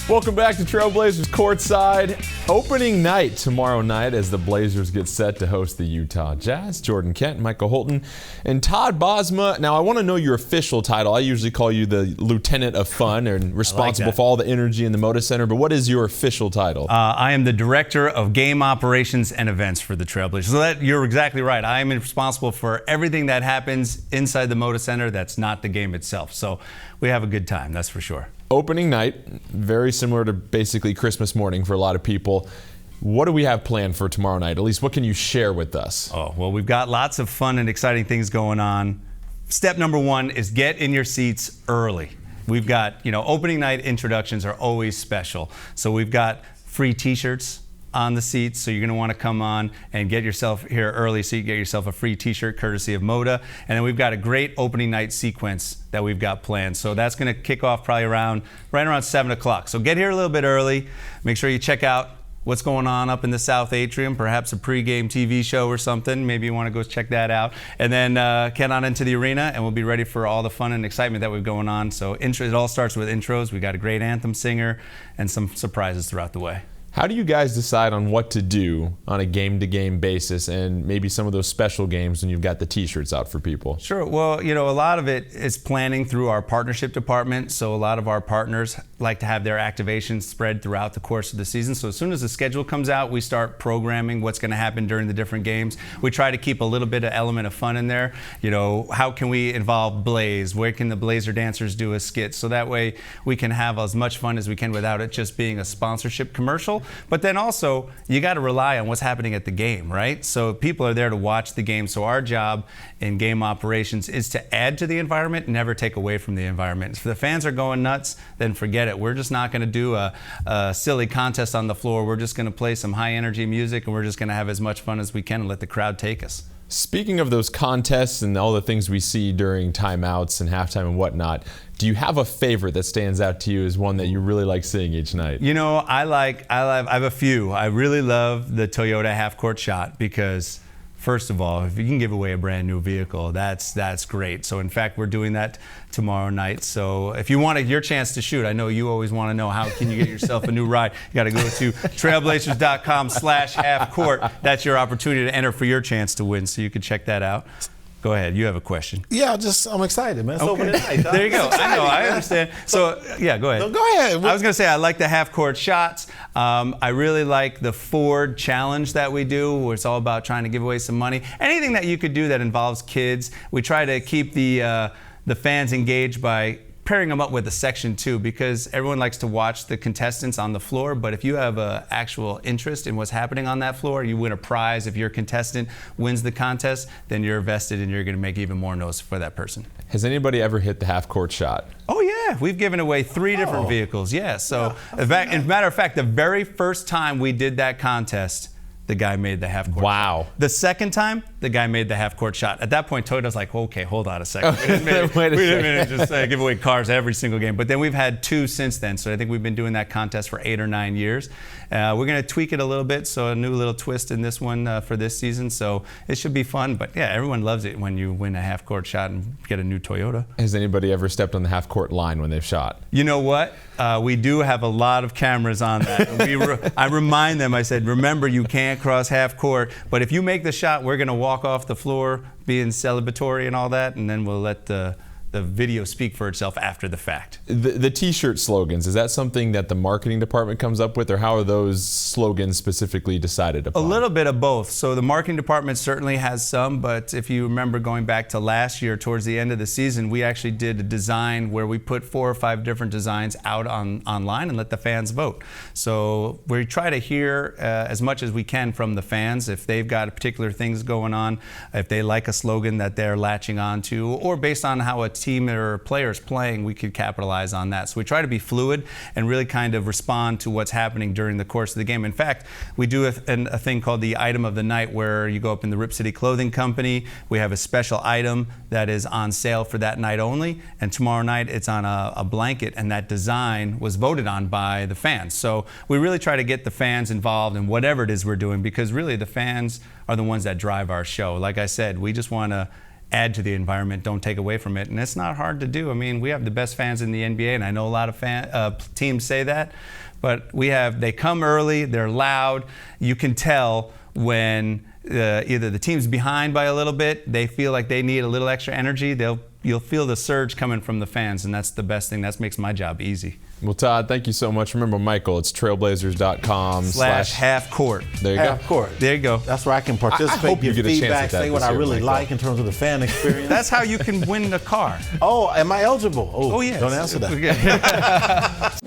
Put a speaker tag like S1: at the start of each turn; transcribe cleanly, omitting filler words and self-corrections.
S1: Welcome back to Trailblazers Courtside. Opening night tomorrow night as the Blazers get set to host the Utah Jazz. Jordan Kent, Michael Holton, and Todd Bosma. Now, I want to know your official title. I usually call you the Lieutenant of Fun and responsible for all the energy in the Moda Center, but what is your official title?
S2: I am the Director of Game Operations and Events for the Trailblazers. So you're exactly right. I am responsible for everything that happens inside the Moda Center that's not the game itself. So we have a good time, that's for sure.
S1: Opening night, very similar to basically Christmas morning for a lot of people. What do we have planned for tomorrow night? At least what can you share with us?
S2: Oh, well, we've got lots of fun and exciting things going on. Step number one is get in your seats early. We've got, opening night introductions are always special. So we've got free t-shirts on the seats, so you're going to want to come on and get yourself here early so you get yourself a free t-shirt courtesy of Moda. And then we've got a great opening night sequence that we've got planned. So that's going to kick off probably right around 7 o'clock. So get here a little bit early. Make sure you check out what's going on up in the South Atrium, perhaps a pregame TV show or something. Maybe you want to go check that out. And then get on into the arena, and we'll be ready for all the fun and excitement that we've going on. So it all starts with intros. We've got a great anthem singer and some surprises throughout the way.
S1: How do you guys decide on what to do on a game-to-game basis and maybe some of those special games when you've got the t-shirts out for people?
S2: Sure. Well, a lot of it is planning through our partnership department. So a lot of our partners like to have their activations spread throughout the course of the season. So as soon as the schedule comes out, we start programming what's going to happen during the different games. We try to keep a little bit of element of fun in there. How can we involve Blaze? Where can the Blazer dancers do a skit? So that way we can have as much fun as we can without it just being a sponsorship commercial. But then also, you got to rely on what's happening at the game, right? So people are there to watch the game. So our job in game operations is to add to the environment, never take away from the environment. If the fans are going nuts, then forget it. We're just not going to do a silly contest on the floor. We're just going to play some high energy music, and we're just going to have as much fun as we can and let the crowd take us.
S1: Speaking of those contests and all the things we see during timeouts and halftime and whatnot, do you have a favorite that stands out to you as one that you really like seeing each night?
S2: I have a few. I really love the Toyota Halfcourt shot because, first of all, if you can give away a brand new vehicle, that's great. So in fact, we're doing that tomorrow night. So if you wanted your chance to shoot, I know you always want to know how can you get yourself a new ride. You got to go to trailblazers.com/halfcourt. That's your opportunity to enter for your chance to win. So you can check that out. Go ahead. You have a question.
S3: Yeah, I'm excited, man. It's opening night.
S2: There you go. I know. I understand. So, yeah, go ahead.
S3: No, go ahead.
S2: I was going to say I like the half-court shots. I really like the Ford challenge that we do, where it's all about trying to give away some money. Anything that you could do that involves kids. We try to keep the fans engaged by pairing them up with a section too, because everyone likes to watch the contestants on the floor, but if you have an actual interest in what's happening on that floor, you win a prize. If your contestant wins the contest, then you're vested and you're going to make even more noise for that person.
S1: Has anybody ever hit the half-court shot?
S2: Oh yeah, we've given away 3 different vehicles. Yeah, so as a matter of fact, the very first time we did that contest, the guy made the half-court
S1: Wow.
S2: shot. The second time, the guy made the half-court shot. At that point, Toyota's like, okay, hold on a second. We didn't just give away cars every single game. But then we've had 2 since then. So I think we've been doing that contest for 8 or 9 years. We're going to tweak it a little bit, so a new little twist in this one for this season. So it should be fun. But yeah, everyone loves it when you win a half-court shot and get a new Toyota.
S1: Has anybody ever stepped on the half-court line when they've shot?
S2: You know what? We do have a lot of cameras on that. I remind them, I said, remember, you can't cross half court, but if you make the shot, we're going to walk off the floor being celebratory and all that, and then we'll let the video speak for itself after the fact.
S1: The t-shirt slogans, is that something that the marketing department comes up with, or how are those slogans specifically decided upon?
S2: A little bit of both. So the marketing department certainly has some, but if you remember going back to last year, towards the end of the season, we actually did a design where we put 4 or 5 different designs out online and let the fans vote. So we try to hear as much as we can from the fans if they've got particular things going on, if they like a slogan that they're latching on to, or based on how a team or players playing, we could capitalize on that. So we try to be fluid and really kind of respond to what's happening during the course of the game. In fact, we do a thing called the item of the night, where you go up in the Rip City Clothing Company. We have a special item that is on sale for that night only, and tomorrow night it's on a blanket, and that design was voted on by the fans. So we really try to get the fans involved in whatever it is we're doing, because really the fans are the ones that drive our show. Like I said, we just want to add to the environment, don't take away from it. And it's not hard to do. I mean, we have the best fans in the NBA, and I know a lot of teams say that, but they come early, they're loud. You can tell when either the team's behind by a little bit, they feel like they need a little extra energy, you'll feel the surge coming from the fans, and that's the best thing. That makes my job easy.
S1: Well, Todd, thank you so much. Remember, Michael, it's trailblazers.com/halfcourt.
S2: There you
S3: Halfcourt.
S2: There you go.
S3: That's where I can participate,
S1: I hope you
S3: give
S1: get a chance
S3: feedback,
S1: at that
S3: say what
S1: this
S3: I
S1: year,
S3: really
S1: Michael.
S3: like in terms of the fan experience.
S2: That's how you can win the car.
S3: Oh, am I eligible?
S2: Oh, yes.
S3: Don't answer that.